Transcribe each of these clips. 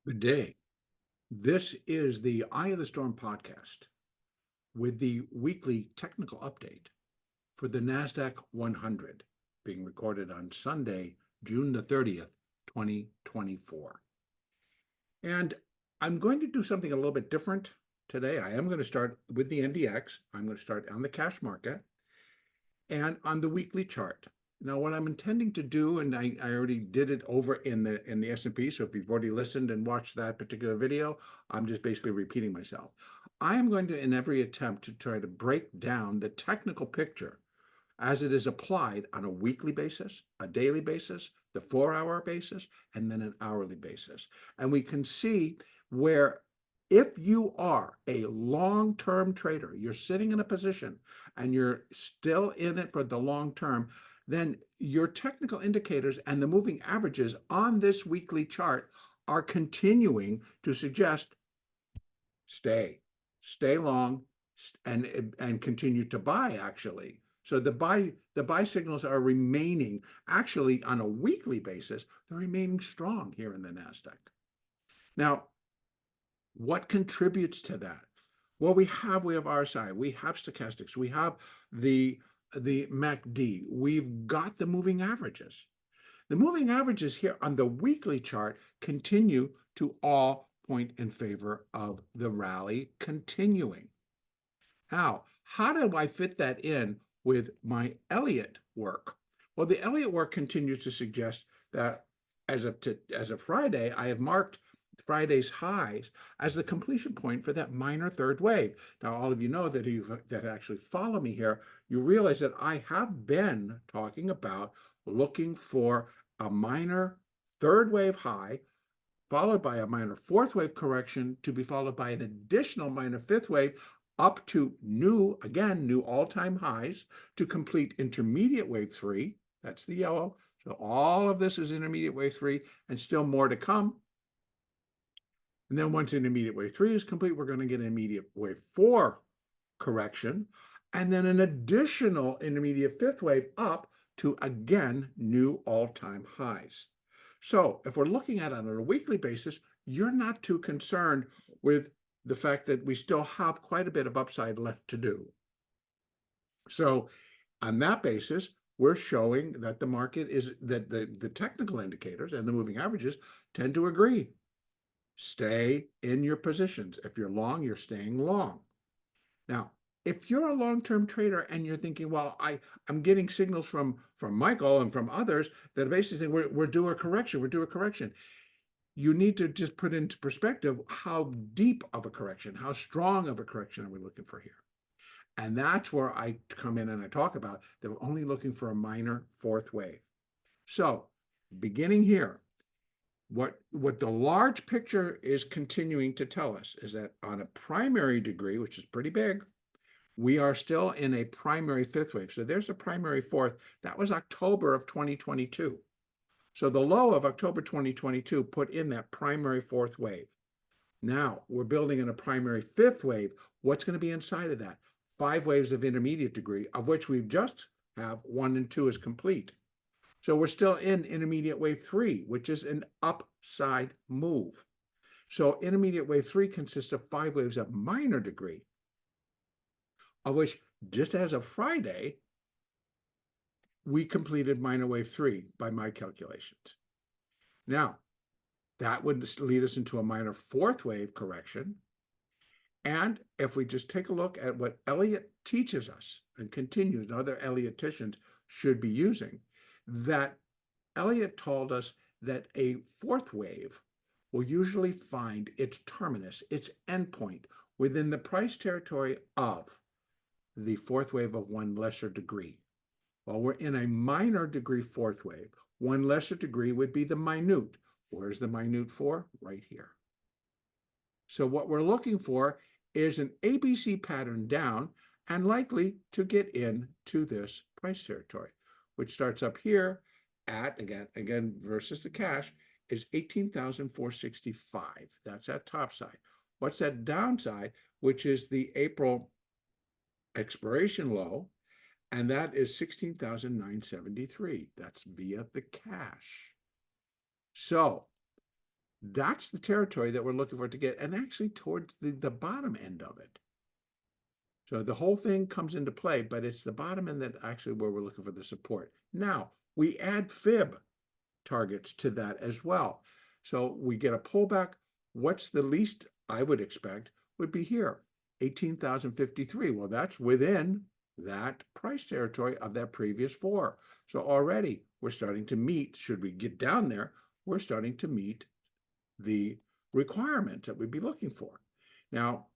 Good day. This is the Eye of the Storm podcast with the weekly technical update for the NASDAQ 100 being recorded on Sunday, June the 30th, 2024. And I'm going to do something a little bit different today. I am going to start with the NDX. I'm going to start on the cash market and on the weekly chart. Now, what I'm intending to do, and I already did it over in the S&P, so if you've already listened and watched that particular video, I'm just basically repeating myself. I am going to, in every attempt, to try to break down the technical picture as it is applied on a weekly basis, a daily basis, the 4-hour basis, and then an hourly basis. And we can see where if you are a long-term trader, you're sitting in a position and you're still in it for the long term, then your technical indicators and the moving averages on this weekly chart are continuing to suggest stay long, and continue to buy actually. So the buy signals are remaining actually on a weekly basis, they're remaining strong here in the NASDAQ. Now, what contributes to that? Well, we have RSI, we have stochastics, we have the MACD, we've got the moving averages. The moving averages here on the weekly chart continue to all point in favor of the rally continuing. How do I fit that in with my Elliott work? Well, the Elliott work continues to suggest that as of Friday, I have marked Friday's highs as the completion point for that minor third wave. Now, all of you know that actually follow me here, you realize that I have been talking about looking for a minor third wave high, followed by a minor fourth wave correction, to be followed by an additional minor fifth wave up to new all-time highs to complete intermediate wave 3. That's the yellow. So all of this is intermediate wave 3 and still more to come. And then once intermediate wave 3 is complete, we're going to get an intermediate wave 4 correction, and then an additional intermediate fifth wave up to, again, new all-time highs. So if we're looking at it on a weekly basis, you're not too concerned with the fact that we still have quite a bit of upside left to do. So on that basis, we're showing that the market is, that the technical indicators and the moving averages tend to agree. Stay in your positions. If you're long, you're staying long. Now, if you're a long-term trader and you're thinking, well, I'm getting signals from Michael and from others that basically say we're due a correction, you need to just put into perspective how deep of a correction, how strong of a correction are we looking for here? And that's where I come in and I talk about that we're only looking for a minor fourth wave. So beginning here, what the large picture is continuing to tell us is that on a primary degree, which is pretty big, we are still in a primary fifth wave. So there's a primary fourth. That was October of 2022. So the low of October 2022 put in that primary fourth wave. Now we're building in a primary fifth wave. What's going to be inside of that? 5 waves of intermediate degree, of which we've just have 1 and 2 is complete. So we're still in intermediate wave 3, which is an upside move. So intermediate wave 3 consists of 5 waves of minor degree, of which just as of Friday, we completed minor wave 3 by my calculations. Now, that would lead us into a minor fourth wave correction. And if we just take a look at what Elliott teaches us and continues, and other Elliottians should be using, that Elliott told us that a fourth wave will usually find its terminus, its endpoint, within the price territory of the fourth wave of 1 lesser degree. While we're in a minor degree fourth wave, 1 lesser degree would be the minute. Where's the minute for? Right here. So what we're looking for is an ABC pattern down and likely to get into this price territory, which starts up here at, again versus the cash, is 18,465. That's that top side. What's that downside, which is the April expiration low, and that is 16,973. That's via the cash. So That's the territory that we're looking for to get, and actually towards the bottom end of it. So the whole thing comes into play, but it's the bottom end that actually where we're looking for the support. Now, we add fib targets to that as well. So we get a pullback. What's the least I would expect would be here, 18,053. Well, that's within that price territory of that previous four. So already we're starting to meet, should we get down there, we're starting to meet the requirements that we'd be looking for. Now,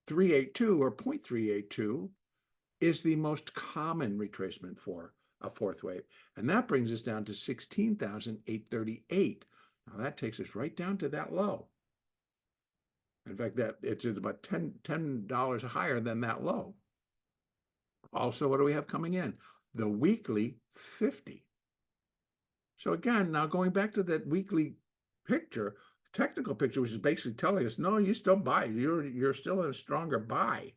382 or 0.382 is the most common retracement for a fourth wave. And that brings us down to 16,838. Now that takes us right down to that low. In fact, that it's about $10 higher than that low. Also, what do we have coming in? The weekly 50. So again, now going back to that weekly picture, technical picture, which is basically telling us, no, you still buy. You're still in a stronger buy.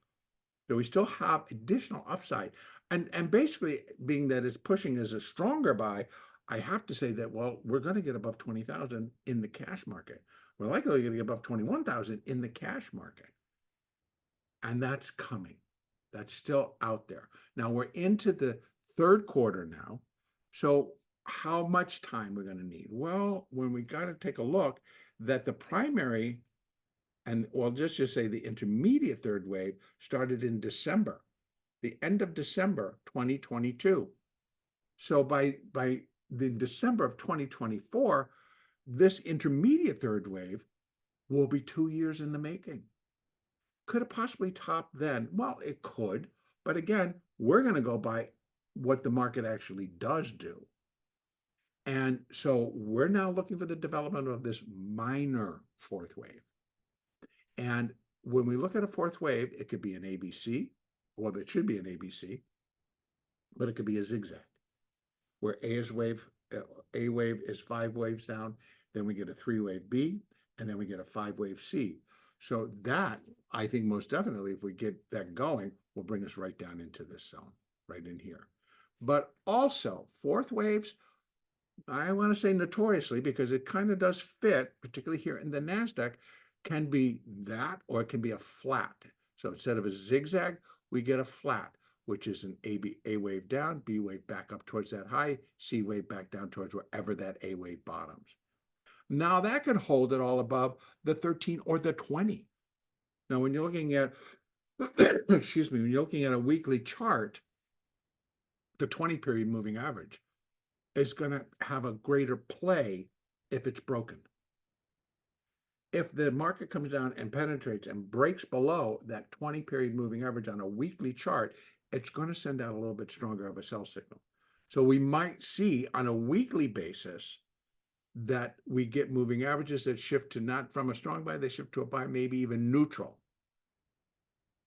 So we still have additional upside. And basically, being that it's pushing as a stronger buy, I have to say that, well, we're going to get above 20,000 in the cash market. We're likely going to get above 21,000 in the cash market. And that's coming. That's still out there. Now we're into the third quarter now. So how much time we're going to need? Well, when we got to take a look that the primary, and well, just say the intermediate third wave started in December, the end of December 2022. So by the December of 2024, this intermediate third wave will be 2 years in the making. Could it possibly top then? Well, it could, but again, we're going to go by what the market actually does do. And so we're now looking for the development of this minor fourth wave. And when we look at a fourth wave, it could be an ABC, well, it should be an ABC, but it could be a zigzag, where A wave is 5 waves down, then we get a 3-wave B, and then we get a 5-wave C. So that, I think most definitely, if we get that going, will bring us right down into this zone, right in here. But also, fourth waves, I want to say notoriously, because it kind of does fit, particularly here in the NASDAQ, can be that, or it can be a flat. So instead of a zigzag, we get a flat, which is an A wave down, B wave back up towards that high, C wave back down towards wherever that A wave bottoms. Now that can hold it all above the 13 or the 20. Now, when you're looking at, excuse me, when you're looking at a weekly chart, the 20-period moving average is going to have a greater play if it's broken. If the market comes down and penetrates and breaks below that 20-period moving average on a weekly chart, it's going to send out a little bit stronger of a sell signal. So we might see on a weekly basis that we get moving averages that shift to not from a strong buy, they shift to a buy, maybe even neutral.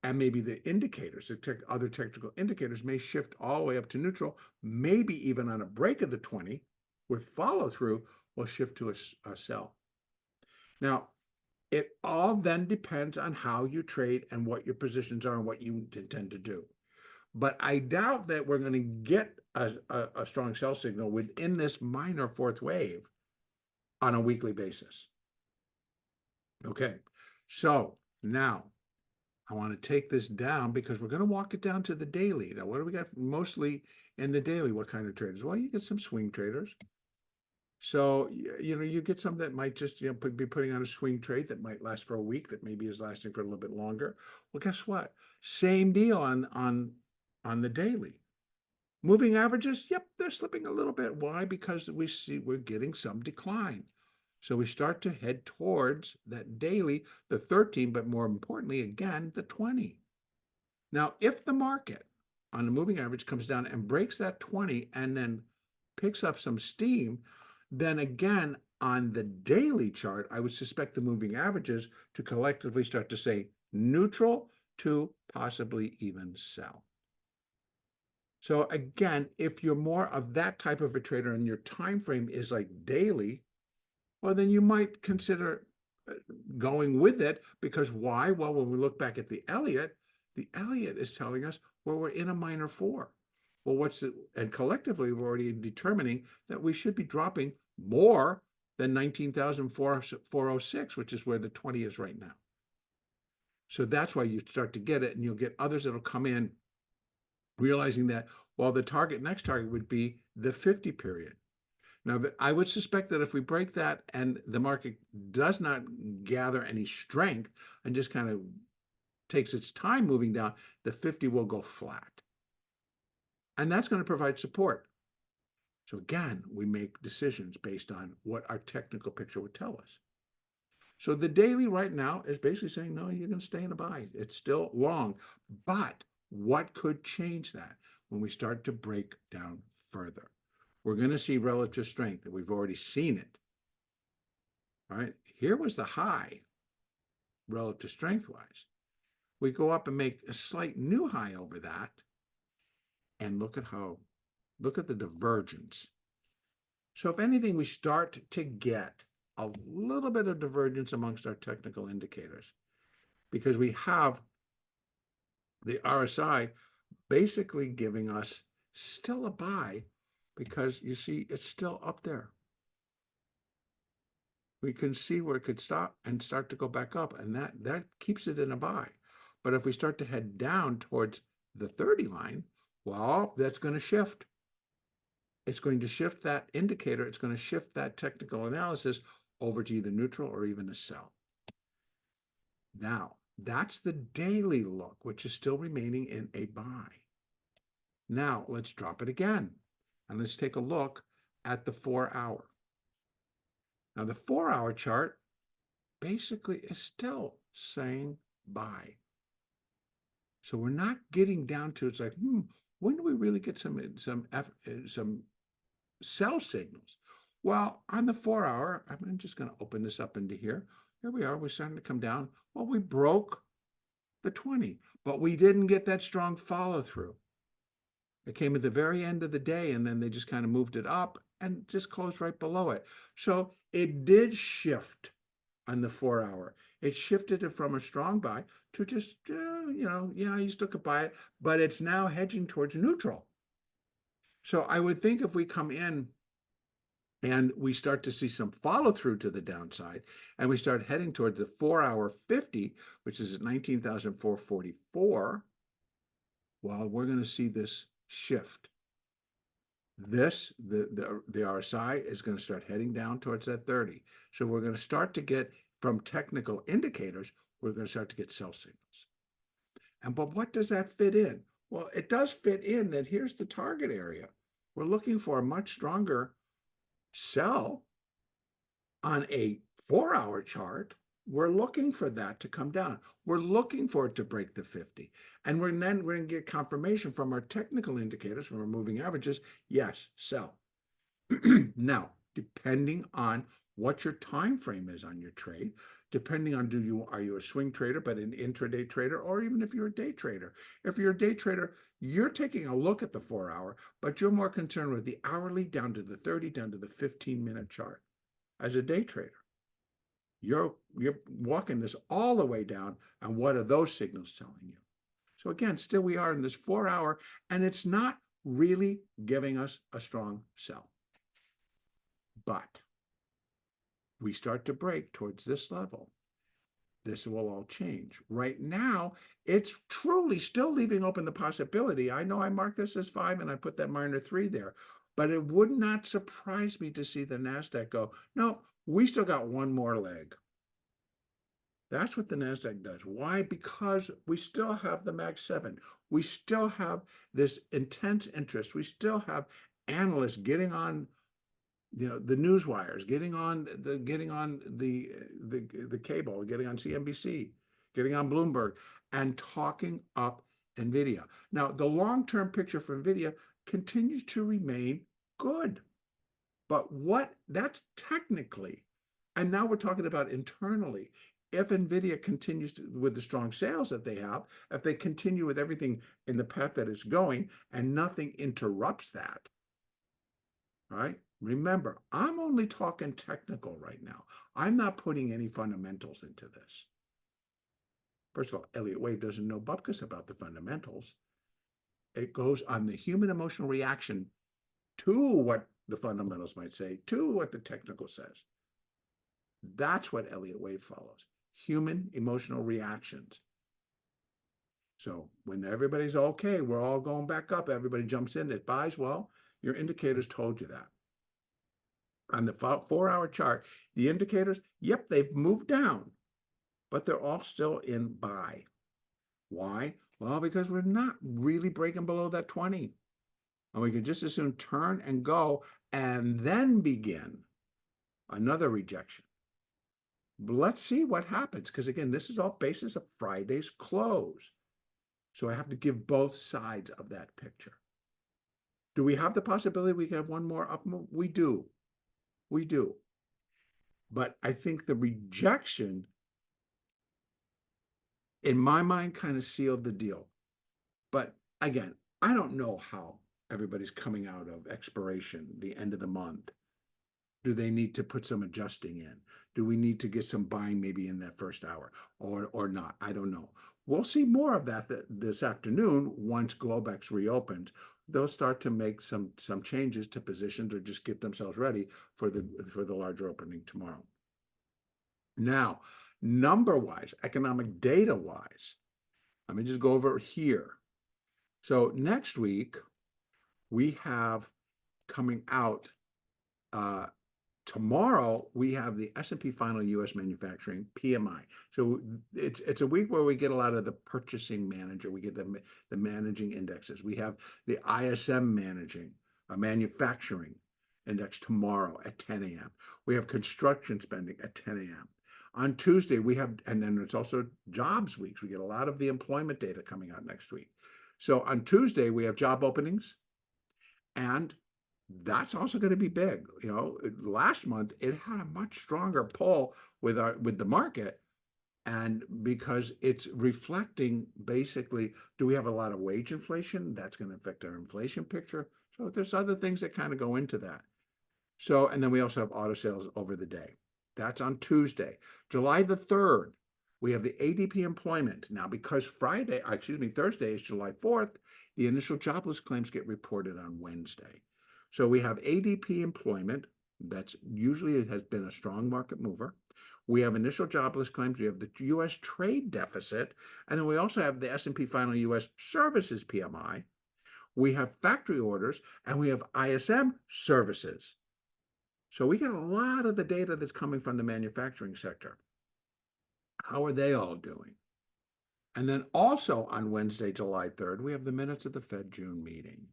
And maybe the indicators, the other technical indicators may shift all the way up to neutral, maybe even on a break of the 20 with follow through will shift to a sell. Now, it all then depends on how you trade and what your positions are and what you intend to do. But I doubt that we're going to get a strong sell signal within this minor fourth wave on a weekly basis. Okay, so now I want to take this down because we're going to walk it down to the daily. Now, what do we got mostly in the daily? What kind of traders? Well, you get some swing traders. So, you get some that might just, be putting on a swing trade that might last for a week, that maybe is lasting for a little bit longer. Well, guess what? Same deal on the daily. Moving averages, yep, they're slipping a little bit. Why? Because we're getting some decline. So we start to head towards that daily, the 13, but more importantly, again, the 20. Now, if the market on the moving average comes down and breaks that 20 and then picks up some steam, then again, on the daily chart, I would suspect the moving averages to collectively start to say neutral to possibly even sell. So again, if you're more of that type of a trader and your time frame is like daily, well, then you might consider going with it, because why? Well, when we look back at the Elliott is telling us, well, we're in a minor 4. Well, and collectively, we're already determining that we should be dropping more than 19,406, which is where the 20 is right now. So that's why you start to get it, and you'll get others that'll come in realizing that, well, the next target would be the 50 period. Now, I would suspect that if we break that and the market does not gather any strength and just kind of takes its time moving down, the 50 will go flat. And that's going to provide support. So again, we make decisions based on what our technical picture would tell us. So the daily right now is basically saying, no, you're going to stay in a buy. It's still long. But what could change that when we start to break down further? We're going to see relative strength. We've already seen it. All right. Here was the high relative strength wise. We go up and make a slight new high over that. And look at the divergence. So if anything, we start to get a little bit of divergence amongst our technical indicators, because we have the RSI basically giving us still a buy, because you see it's still up there. We can see where it could stop and start to go back up, and that keeps it in a buy. But if we start to head down towards the 30 line, well, that's going to shift. It's going to shift that indicator. It's going to shift that technical analysis over to either neutral or even a sell. Now, that's the daily look, which is still remaining in a buy. Now, let's drop it again. And let's take a look at the 4-hour. Now, the 4-hour chart basically is still saying buy. So we're not getting down to, it's like, when do we really get some sell signals? Well, on the 4-hour, I'm just going to open this up into here. Here we are. We're starting to come down. Well, we broke the 20, but we didn't get that strong follow through. It came at the very end of the day, and then they just kind of moved it up and just closed right below it. So it did shift on the 4-hour. It shifted it from a strong buy to just, yeah, you still could buy it, but it's now hedging towards neutral. So I would think if we come in and we start to see some follow through to the downside, and we start heading towards the 4-hour 50, which is at 19,444, well, we're going to see this shift. The RSI is going to start heading down towards that 30. So we're going to start to get, from technical indicators, we're going to start to get sell signals. But what does that fit in? Well, it does fit in that here's the target area. We're looking for a much stronger sell on a 4-hour chart. We're looking for that to come down. We're looking for it to break the 50. And we're going to get confirmation from our technical indicators, from our moving averages, yes, sell. Now, depending on what your time frame is on your trade, depending on are you a swing trader but an intraday trader, or even if you're a day trader. If you're a day trader, you're taking a look at the 4-hour, but you're more concerned with the hourly down to the 30, down to the 15-minute chart. As a day trader, you're walking this all the way down, and what are those signals telling you? So again, still we are in this 4-hour, and it's not really giving us a strong sell. But we start to break towards this level, this will all change. Right now, it's truly still leaving open the possibility. I know I marked this as 5 and I put that minor 3 there, but it would not surprise me to see the NASDAQ go, no, we still got one more leg. That's what the NASDAQ does. Why? Because we still have the MAG 7. We still have this intense interest. We still have analysts getting on the news wires, getting on the cable, getting on CNBC, getting on Bloomberg, and talking up NVIDIA. Now, the long-term picture for NVIDIA continues to remain good. But that's technically, and now we're talking about internally, if NVIDIA continues with the strong sales that they have, if they continue with everything in the path that it's going and nothing interrupts that, right? Remember, I'm only talking technical right now. I'm not putting any fundamentals into this. First of all, Elliott Wave doesn't know bupkis about the fundamentals. It goes on the human emotional reaction to what the fundamentals might say, to what the technical says. That's what Elliott wave follows. Human emotional reactions. So when everybody's okay, we're all going back up, everybody jumps in, it buys, well, your indicators told you that. On the 4-hour chart, the indicators, yep, they've moved down, but they're all still in buy. Why? Well, because we're not really breaking below that 20. And we could just as soon turn and go and then begin another rejection. Let's see what happens, because again, this is all basis of Friday's close. So I have to give both sides of that picture. Do we have the possibility we can have one more up move? We do. We do. But I think the rejection, in my mind, kind of sealed the deal. But again, I don't know how everybody's coming out of expiration, the end of the month. Do they need to put some adjusting in? Do we need to get some buying maybe in that first hour or not? I don't know. We'll see more of that this afternoon once Globex reopens. They'll start to make some changes to positions or just get themselves ready for the larger opening tomorrow. Now, number-wise, economic data-wise, let me just go over here. So next week, we have coming out tomorrow, we have the S&P final U.S. manufacturing PMI. So it's a week where we get a lot of the purchasing manager. We get the managing indexes. We have the ISM manufacturing index tomorrow at 10 a.m. We have construction spending at 10 a.m. On Tuesday, we have, and then it's also jobs weeks. We get a lot of the employment data coming out next week. So on Tuesday, we have job openings, and that's also going to be big. You know, last month it had a much stronger pull with the market, and because it's reflecting basically, do we have a lot of wage inflation? That's going to affect our inflation picture. So there's other things that kind of go into that. So, and then we also have auto sales over the day. That's on Tuesday. July the 3rd, we have the ADP employment. Now, because Thursday is July 4th, the initial jobless claims get reported on Wednesday. So we have ADP employment. That's usually, it has been a strong market mover. We have initial jobless claims. We have the U.S. trade deficit. And then we also have the S&P final U.S. services PMI. We have factory orders, and we have ISM services. So we get a lot of the data that's coming from the manufacturing sector. How are they all doing? And then also on Wednesday, July 3rd, we have the minutes of the Fed June meeting.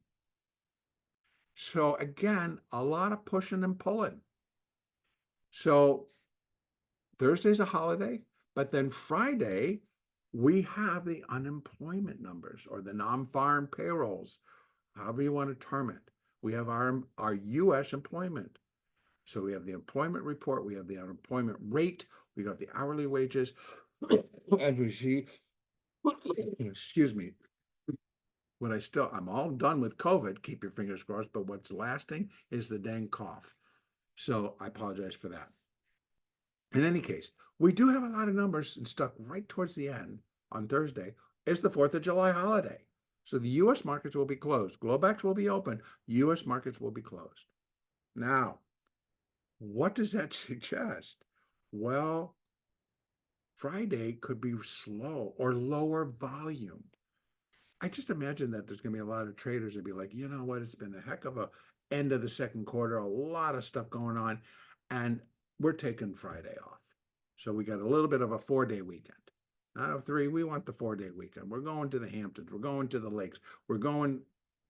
So again, a lot of pushing and pulling. So Thursday's a holiday, but then Friday, we have the unemployment numbers or the non-farm payrolls, however you want to term it. We have our U.S. employment. So we have the employment report, we have the unemployment rate, we got the hourly wages, and we see, excuse me, I'm all done with COVID, keep your fingers crossed, but what's lasting is the dang cough. So I apologize for that. In any case, we do have a lot of numbers and stuck right towards the end on Thursday. It's the 4th of July holiday. So the U.S. markets will be closed. Globex will be open. U.S. markets will be closed. Now, what does that suggest? Well, Friday could be slow or lower volume. I just imagine that there's going to be a lot of traders that be like, you know what, it's been a heck of a end of the second quarter, a lot of stuff going on, and we're taking Friday off. So we got a little bit of a 4-day weekend. Not a 3, we want the 4-day weekend. We're going to the Hamptons, we're going to the lakes, we're going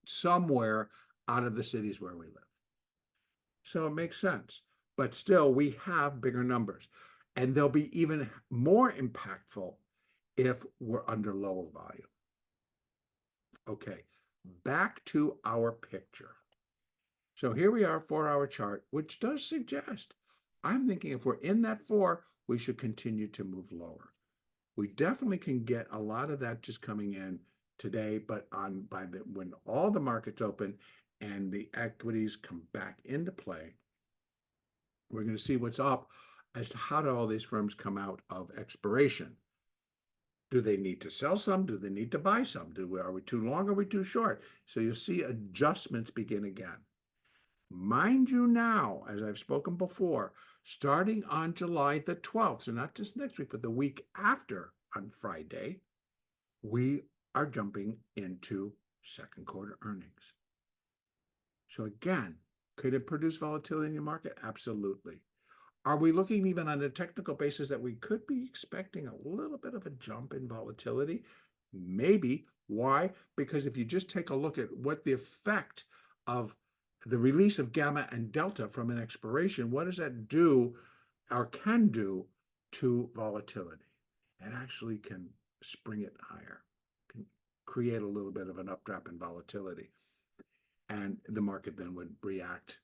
somewhere out of the cities where we live. So it makes sense. But still, we have bigger numbers. And they'll be even more impactful if we're under lower volume. Okay, back to our picture. So here we are, 4-hour chart, which does suggest, I'm thinking if we're in that 4, we should continue to move lower. We definitely can get a lot of that just coming in today, but when all the markets open and the equities come back into play, we're going to see what's up as to how do all these firms come out of expiration. Do they need to sell some? Do they need to buy some? Are we too long? Are we too short? So you'll see adjustments begin again. Mind you now, as I've spoken before, starting on July the 12th, so not just next week, but the week after on Friday, we are jumping into second quarter earnings. So again, could it produce volatility in the market? Absolutely. Are we looking even on a technical basis that we could be expecting a little bit of a jump in volatility? Maybe. Why? Because if you just take a look at what the effect of the release of gamma and delta from an expiration, what does that do or can do to volatility? It actually can spring it higher, can create a little bit of an updraft in volatility. And the market then would react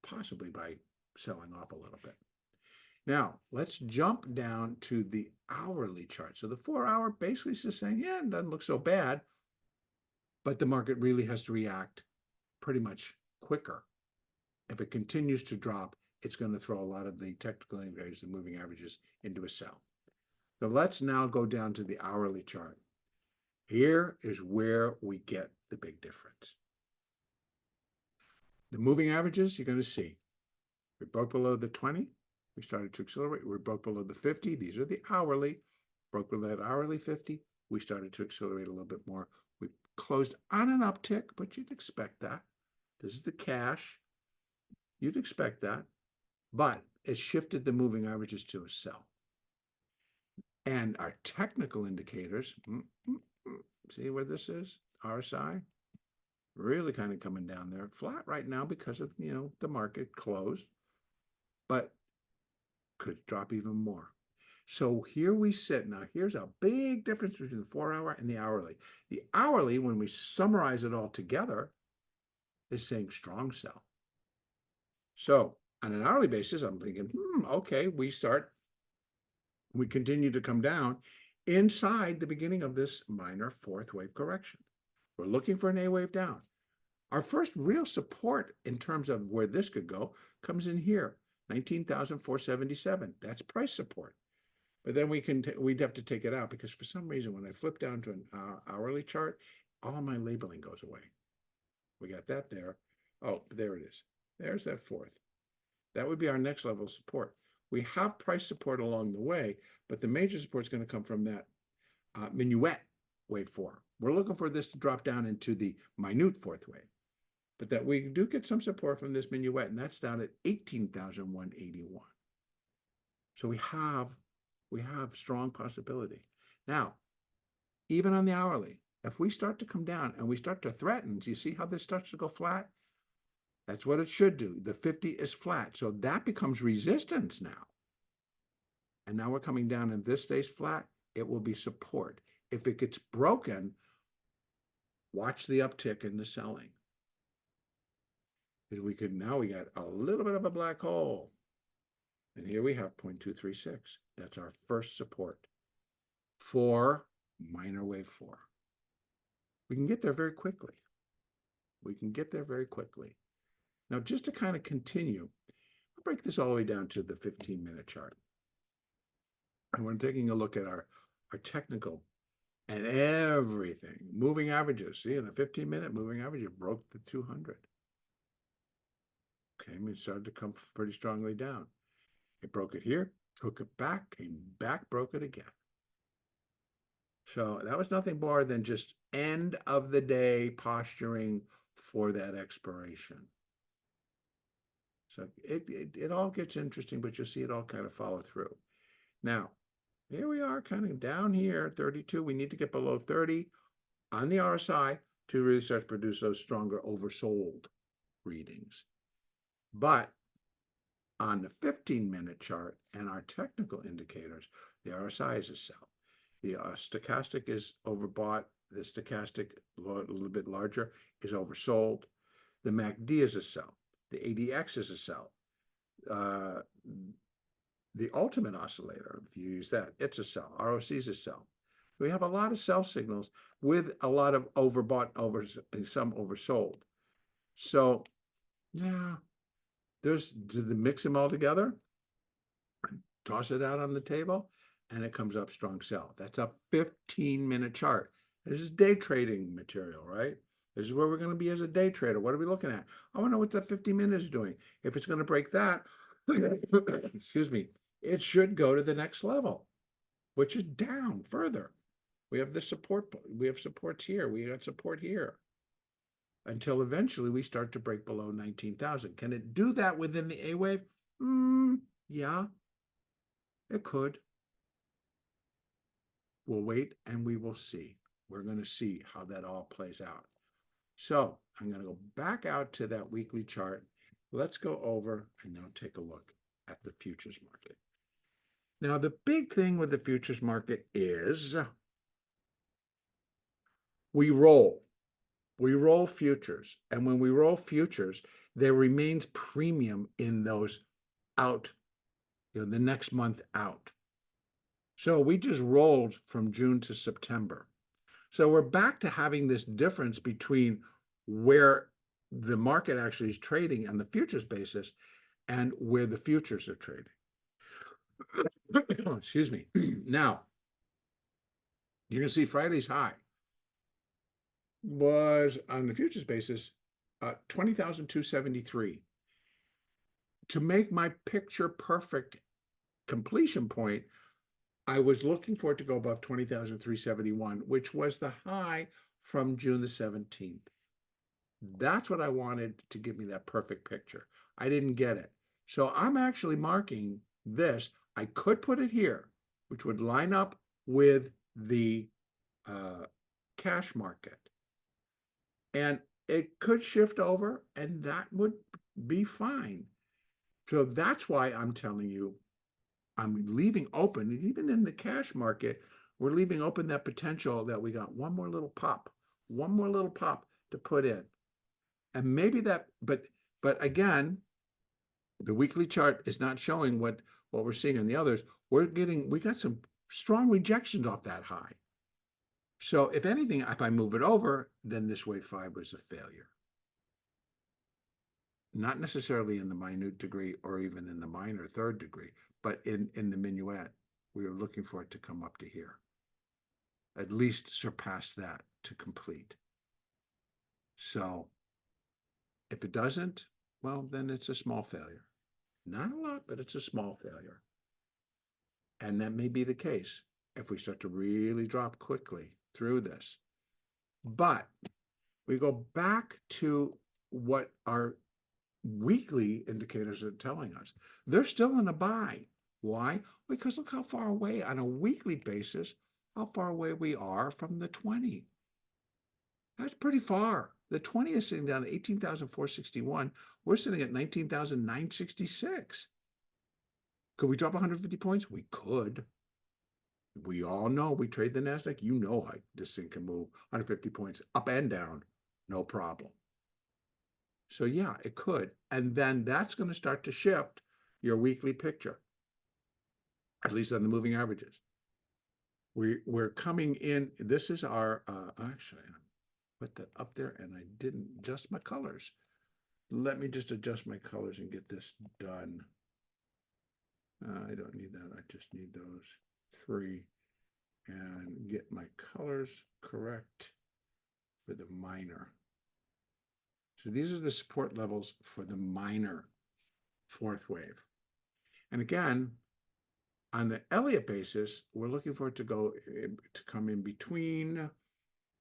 possibly by selling off a little bit. Now, let's jump down to the hourly chart. So the 4-hour basically is just saying, yeah, it doesn't look so bad, but the market really has to react pretty much quicker. If it continues to drop, it's going to throw a lot of the technical indicators, the moving averages, into a sell. So let's now go down to the hourly chart. Here is where we get the big difference. The moving averages, you're going to see, we broke below the 20. We started to accelerate. We broke below the 50. These are the hourly. Broke below that hourly 50. We started to accelerate a little bit more. We closed on an uptick, but you'd expect that. This is the cash. You'd expect that. But it shifted the moving averages to a sell. And our technical indicators, see where this is? RSI, really kind of coming down there. Flat right now because of, the market closed. But could drop even more. So here we sit. Now, here's a big difference between the 4-hour and the hourly. The hourly, when we summarize it all together, is saying strong sell. So on an hourly basis, I'm thinking, okay, we continue to come down inside the beginning of this minor fourth wave correction. We're looking for an A wave down. Our first real support in terms of where this could go comes in here. 19,477. That's price support. But then we'd have to take it out because for some reason, when I flip down to an hourly chart, all my labeling goes away. We got that there. Oh, there it is. There's that fourth. That would be our next level of support. We have price support along the way, but the major support is going to come from that minuet wave 4. We're looking for this to drop down into the minute fourth wave. But that we do get some support from this minuet, and that's down at 18,181. So we have strong possibility. Now, even on the hourly, if we start to come down and we start to threaten, do you see how this starts to go flat? That's what it should do. The 50 is flat. So that becomes resistance now. And now we're coming down and this stays flat, it will be support. If it gets broken, watch the uptick in the selling. Now we got a little bit of a black hole. And here we have 0.236. That's our first support for minor wave 4. We can get there very quickly. Now, just to kind of continue, I'll break this all the way down to the 15-minute chart. And we're taking a look at our technical and everything. Moving averages. See, in a 15-minute moving average, it broke the 200. Okay, it started to come pretty strongly down. It broke it here, took it back, came back, broke it again. So that was nothing more than just end of the day posturing for that expiration. So it all gets interesting, but you'll see it all kind of follow through. Now, here we are kind of down here, 32. We need to get below 30 on the RSI to really start to produce those stronger oversold readings. But on the 15-minute chart and our technical indicators, the RSI is a sell. The stochastic is overbought. The stochastic, a little bit larger, is oversold. The MACD is a sell. The ADX is a sell. The ultimate oscillator, if you use that, it's a sell. ROC is a sell. We have a lot of sell signals with a lot of overbought, and some oversold. So, yeah, do they mix them all together, toss it out on the table, and it comes up strong sell. That's a 15-minute chart. This is day trading material, right? This is where we're going to be as a day trader. What are we looking at? I want to know what that 50 minutes is doing. If it's going to break that, excuse me, it should go to the next level, which is down further. We have the support. We have supports here. We got support here until eventually we start to break below 19,000. Can it do that within the A wave? Yeah, it could. We'll wait and we will see. We're going to see how that all plays out. So I'm going to go back out to that weekly chart. Let's go over and now take a look at the futures market. Now, the big thing with the futures market is we roll. We roll futures. And when we roll futures, there remains premium in those out, the next month out. So we just rolled from June to September. So we're back to having this difference between where the market actually is trading on the futures basis and where the futures are trading. Excuse me. Now, you can see Friday's high was on the futures basis 20,273. To make my picture perfect completion point, I was looking for it to go above 20,371, which was the high from June the 17th. That's what I wanted to give me that perfect picture. I didn't get it. So I'm actually marking this. I could put it here, which would line up with the cash market. And it could shift over, and that would be fine. So that's why I'm telling you, I'm leaving open, even in the cash market, we're leaving open that potential that we got one more little pop to put in. And maybe that, but again, the weekly chart is not showing what we're seeing on the others. We got some strong rejections off that high. So if anything, if I move it over, then this wave 5 was a failure. Not necessarily in the minute degree or even in the minor third degree, but in the minuet, we were looking for it to come up to here. At least surpass that to complete. So if it doesn't, well, then it's a small failure. Not a lot, but it's a small failure. And that may be the case if we start to really drop quickly through this. But we go back to what our weekly indicators are telling us. They're still in a buy. Why? Because look how far away on a weekly basis, how far away we are from the 20. That's pretty far. The 20 is sitting down at 18,461. We're sitting at 19,966. Could we drop 150 points? We could. We all know we trade the NASDAQ. You know how this thing can move 150 points up and down. No problem. So yeah, it could. And then that's going to start to shift your weekly picture, at least on the moving averages. We're coming in. This is our, actually, I put that up there and I didn't adjust my colors. Let me just adjust my colors and get this done. I don't need that. I just need those three and get my colors correct for the minor. So these are the support levels for the minor fourth wave. And again, on the Elliott basis, we're looking for it to come in between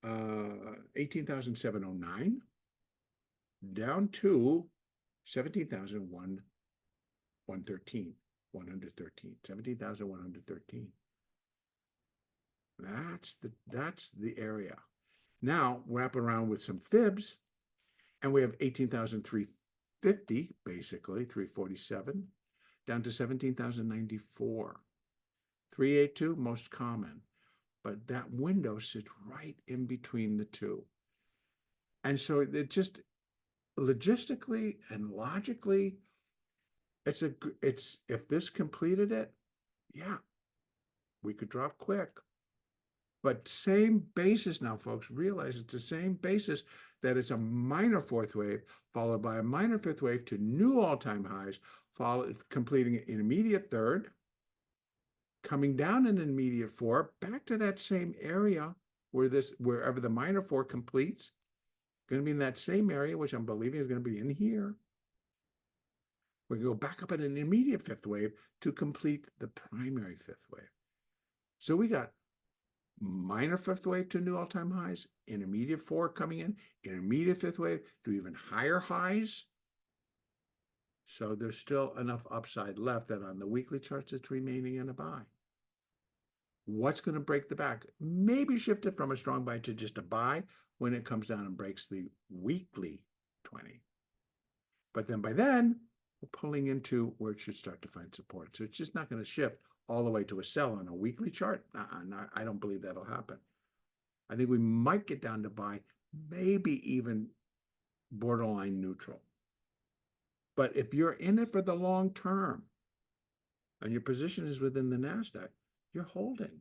18,709 down to 17,113, 17,113. That's the area. Now wrap around with some fibs, and we have 18,350, basically 347, down to 17,094. 382, most common. But that window sits right in between the two. And so it just logistically and logically, it's if this completed it, yeah, we could drop quick. But same basis now, folks, realize it's the same basis that it's a minor fourth wave followed by a minor fifth wave to new all-time highs, completing an intermediate third, coming down an intermediate four, back to that same area wherever the minor four completes, going to be in that same area, which I'm believing is going to be in here. We're going to go back up at an intermediate fifth wave to complete the primary fifth wave. So we got minor fifth wave to new all-time highs, intermediate four coming in, intermediate fifth wave to even higher highs. So there's still enough upside left that on the weekly charts, it's remaining in a buy. What's going to break the back? Maybe shift it from a strong buy to just a buy when it comes down and breaks the weekly 20. But then by then, we're pulling into where it should start to find support. So it's just not going to shift all the way to a sell on a weekly chart. I don't believe that'll happen. I think we might get down to buy, maybe even borderline neutral. But if you're in it for the long term and your position is within the NASDAQ, you're holding.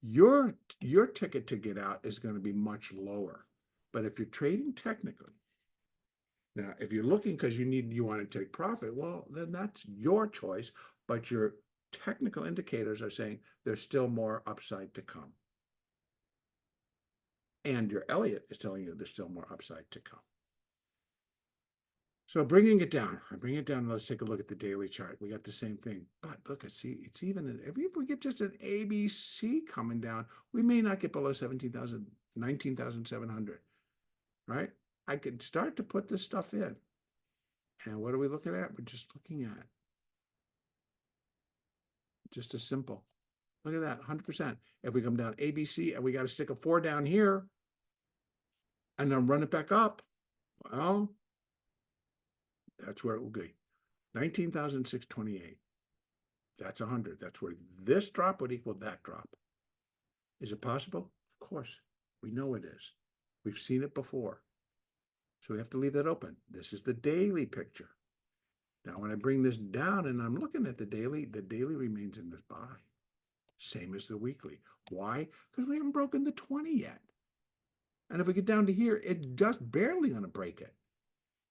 Your ticket to get out is going to be much lower. But if you're trading technically, now, if you're looking because you want to take profit, well, then that's your choice. But your technical indicators are saying there's still more upside to come. And your Elliott is telling you there's still more upside to come. So bringing it down, I bring it down. Let's take a look at the daily chart. We got the same thing. But look, it's even, if we get just an ABC coming down, we may not get below 17,000, 19,700, right? I could start to put this stuff in. And what are we looking at? We're just looking at just a simple. Look at that, 100%. If we come down ABC and we got to stick a 4 down here and then run it back up, well, that's where it will be. 19,628. That's 100. That's where this drop would equal that drop. Is it possible? Of course. We know it is. We've seen it before. So we have to leave that open. This is the daily picture. Now, when I bring this down and I'm looking at the daily remains in this buy. Same as the weekly. Why? Because we haven't broken the 20 yet. And if we get down to here, it just barely going to break it.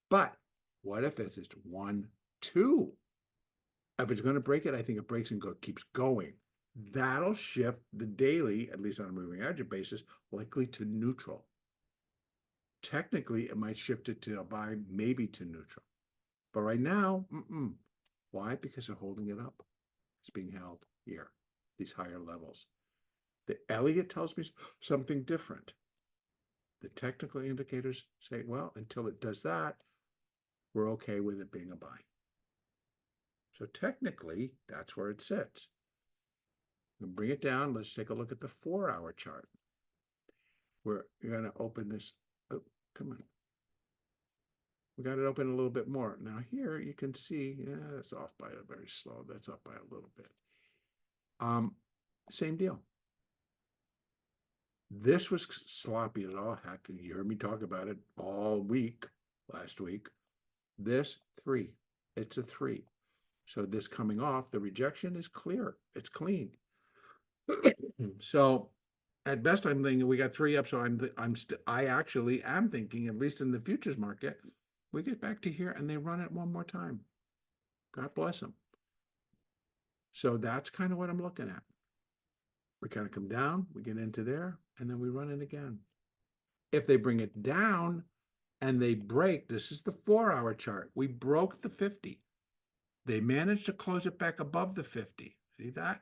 But what if it's just 1, 2? If it's going to break it, I think it breaks and keeps going. That'll shift the daily, at least on a moving average basis, likely to neutral. Technically, it might shift it to a buy, maybe to neutral. But right now, Why? Because they're holding it up. It's being held here, these higher levels. The Elliott tells me something different. The technical indicators say, well, until it does that, we're okay with it being a buy. So technically, that's where it sits. We'll bring it down. Let's take a look at the 4-hour chart. We're going to open this. Oh, come on. We got it open a little bit more. Now here you can see, that's off by a very slow. That's up by a little bit. Same deal. This was sloppy as all heck. You heard me talk about it all week, last week. This 3, it's a 3. So this coming off, the rejection is clear. It's clean. So at best, I'm thinking we got 3 up. So I actually am thinking, at least in the futures market, we get back to here and they run it one more time. God bless them. So that's kind of what I'm looking at. We kind of come down, we get into there, and then we run it again. If they bring it down and they break, this is the 4-hour chart. We broke the 50. They managed to close it back above the 50. See that?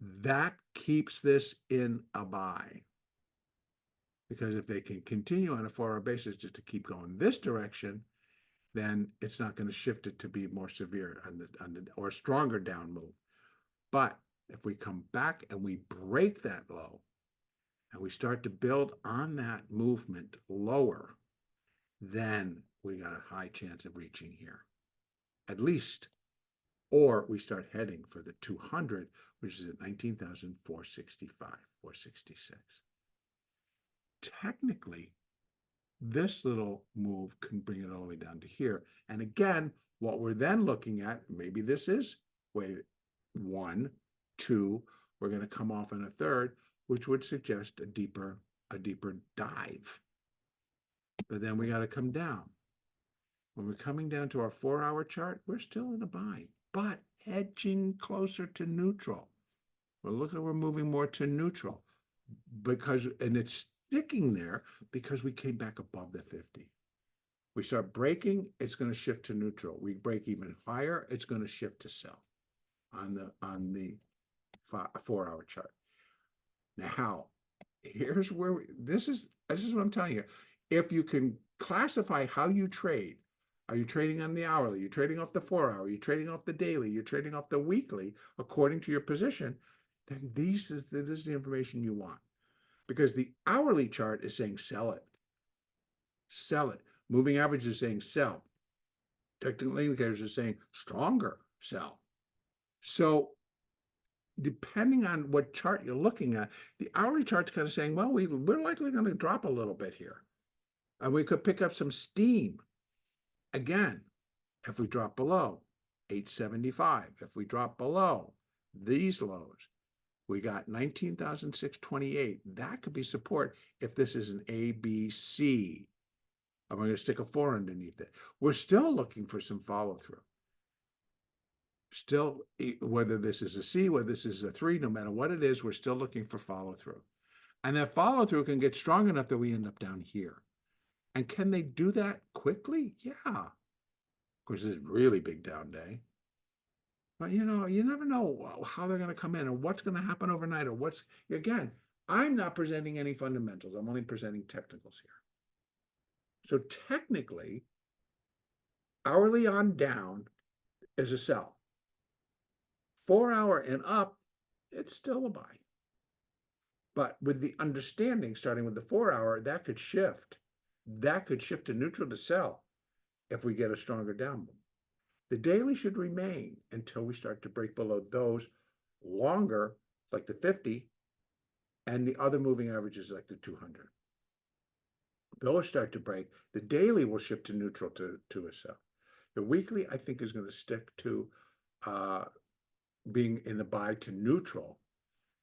That keeps this in a buy. Because if they can continue on a 4-hour basis just to keep going this direction, then it's not going to shift it to be more severe or a stronger down move. But if we come back and we break that low and we start to build on that movement lower, then we got a high chance of reaching here, at least. Or we start heading for the 200, which is at 19,465, 466. Technically, this little move can bring it all the way down to here. And again, what we're then looking at, maybe this is wave 1, 2, we're going to come off in a third, which would suggest a deeper dive. But then we got to come down. When we're coming down to our 4-hour chart, we're still in a buy, but hedging closer to neutral. We're moving more to neutral because, and it's sticking there because we came back above the 50. We start breaking, it's going to shift to neutral. We break even higher, it's going to shift to sell on the 4-hour chart. Now, here's where this is what I'm telling you. If you can classify how you trade, are you trading on the hourly? You're trading off the 4-hour, you're trading off the daily, you're trading off the weekly, according to your position, then this is the information you want. Because the hourly chart is saying sell it. Sell it. Moving average is saying sell. Technical indicators are saying stronger, sell. So depending on what chart you're looking at, the hourly chart's kind of saying, well, we're likely going to drop a little bit here. And we could pick up some steam. Again, if we drop below 875, if we drop below these lows, we got 19,628. That could be support if this is an ABC. I'm going to stick a 4 underneath it. We're still looking for some follow-through. Still, whether this is a C, whether this is a 3, no matter what it is, we're still looking for follow-through. And that follow-through can get strong enough that we end up down here. And can they do that quickly? Yeah. Of course, it's a really big down day. But, you never know how they're going to come in or what's going to happen overnight or again, I'm not presenting any fundamentals. I'm only presenting technicals here. So technically, hourly on down is a sell. 4-hour and up, it's still a buy. But with the understanding, starting with the 4-hour, that could shift. That could shift to neutral to sell if we get a stronger down move. The daily should remain until we start to break below those longer, like the 50, and the other moving averages like the 200. Those start to break. The daily will shift to neutral to a sell. The weekly, I think, is going to stick to being in the buy to neutral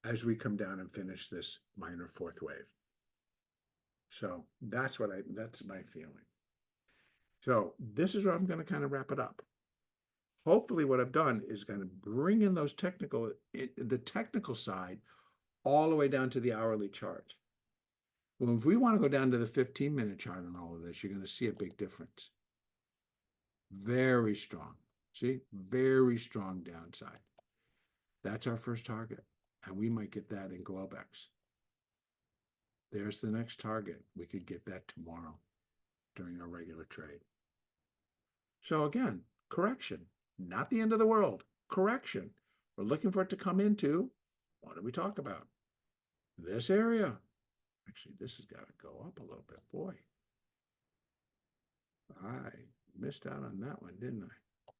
as we come down and finish this minor fourth wave. So that's my feeling. So this is where I'm going to kind of wrap it up. Hopefully what I've done is kind of bring in the technical side all the way down to the hourly chart. Well, if we want to go down to the 15-minute chart on all of this, you're going to see a big difference. Very strong. See? Very strong downside. That's our first target. And we might get that in Globex. There's the next target. We could get that tomorrow during our regular trade. So again, correction. Not the end of the world. Correction. We're looking for it to come into, what did we talk about? This area. Actually, this has got to go up a little bit. Boy, I missed out on that one, didn't I?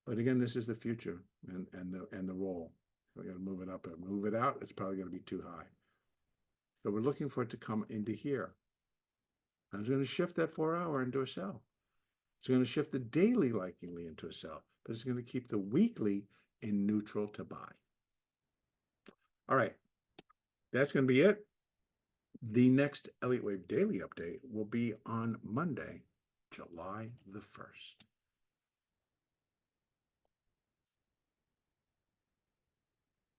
But again, this is the future and the roll. So I got to move it up and move it out. It's probably going to be too high. So we're looking for it to come into here. I was going to shift that 4-hour into a sell. It's going to shift the daily likely into a sell, but it's going to keep the weekly in neutral to buy. All right, that's going to be it. The next Elliott Wave Daily update will be on Monday, July the 1st.